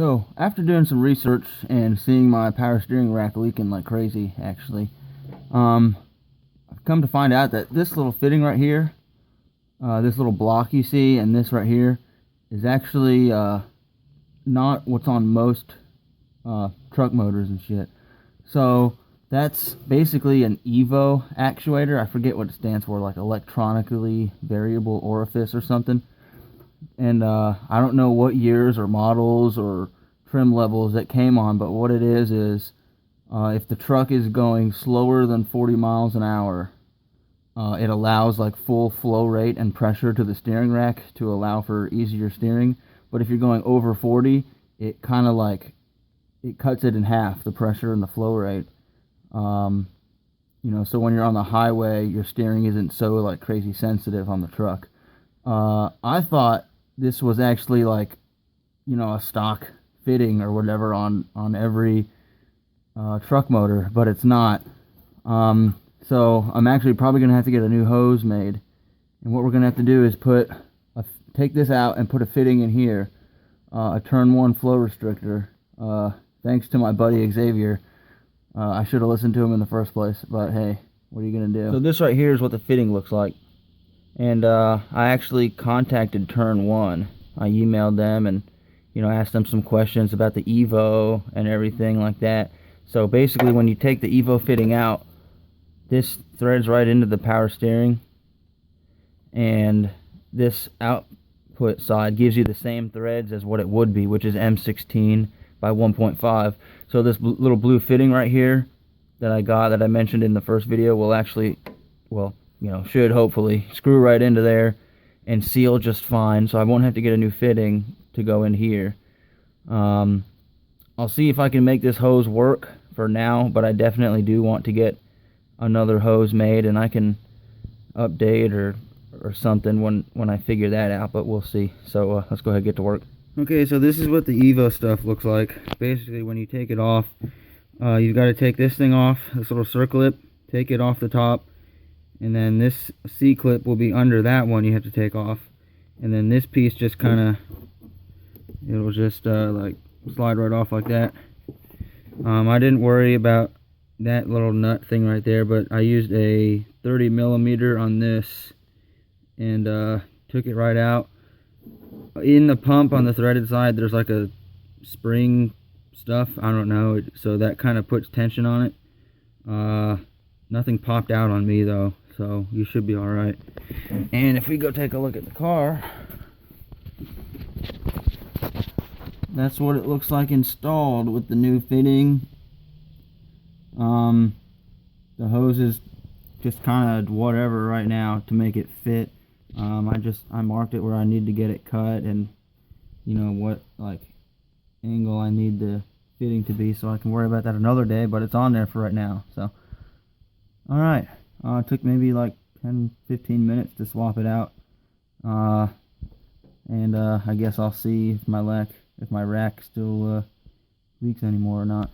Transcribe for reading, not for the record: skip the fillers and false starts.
So, after doing some research and seeing my power steering rack leaking like crazy, actually, I've come to find out that this little fitting right here, this little block you see, and this right here, is actually not what's on most truck motors and shit. So, that's basically an EVO actuator. I forget what it stands for, like electronically variable orifice or something. And I don't know what years or models or trim levels it came on, but what it is if the truck is going slower than 40 miles an hour, it allows like full flow rate and pressure to the steering rack to allow for easier steering. But if you're going over 40, it kind of like it cuts it in half, the pressure and the flow rate. So when you're on the highway, your steering isn't so like crazy sensitive on the truck. I thought this was actually like, a stock fitting or whatever on every truck motor, but it's not. So I'm actually probably going to have to get a new hose made. And what we're going to have to do is take this out and put a fitting in here, a Turnone flow restrictor. Thanks to my buddy Xavier. I should have listened to him in the first place, but hey, what are you going to do? So this right here is what the fitting looks like. And I actually contacted Turnone. I emailed them and asked them some questions about the EVO and everything like that. So basically, when you take the EVO fitting out, this threads right into the power steering, and this output side gives you the same threads as what it would be, which is M16 by 1.5. So this little blue fitting right here that I mentioned in the first video will actually, should hopefully screw right into there and seal just fine, so I won't have to get a new fitting to go in here. I'll see if I can make this hose work for now, but I definitely do want to get another hose made, and I can update or something when I figure that out, but we'll see. So let's go ahead and get to work. Okay, so this is what the EVO stuff looks like. Basically, when you take it off, you've got to take this thing off, this little circlip, take it off the top, and then this C-clip will be under that one you have to take off. And then this piece just kind of, it'll just like slide right off like that. I didn't worry about that little nut thing right there, but I used a 30 millimeter on this and took it right out. In the pump on the threaded side, there's like a spring stuff, I don't know, so that kind of puts tension on it. Nothing popped out on me though, so you should be alright. And if we go take a look at the car, that's what it looks like installed with the new fitting. The hose is just kind of whatever right now to make it fit. I marked it where I need to get it cut, and what like angle I need the fitting to be, so I can worry about that another day, but it's on there for right now. So alright, it took maybe like 10-15 minutes to swap it out, and I guess I'll see if my rack still leaks anymore or not.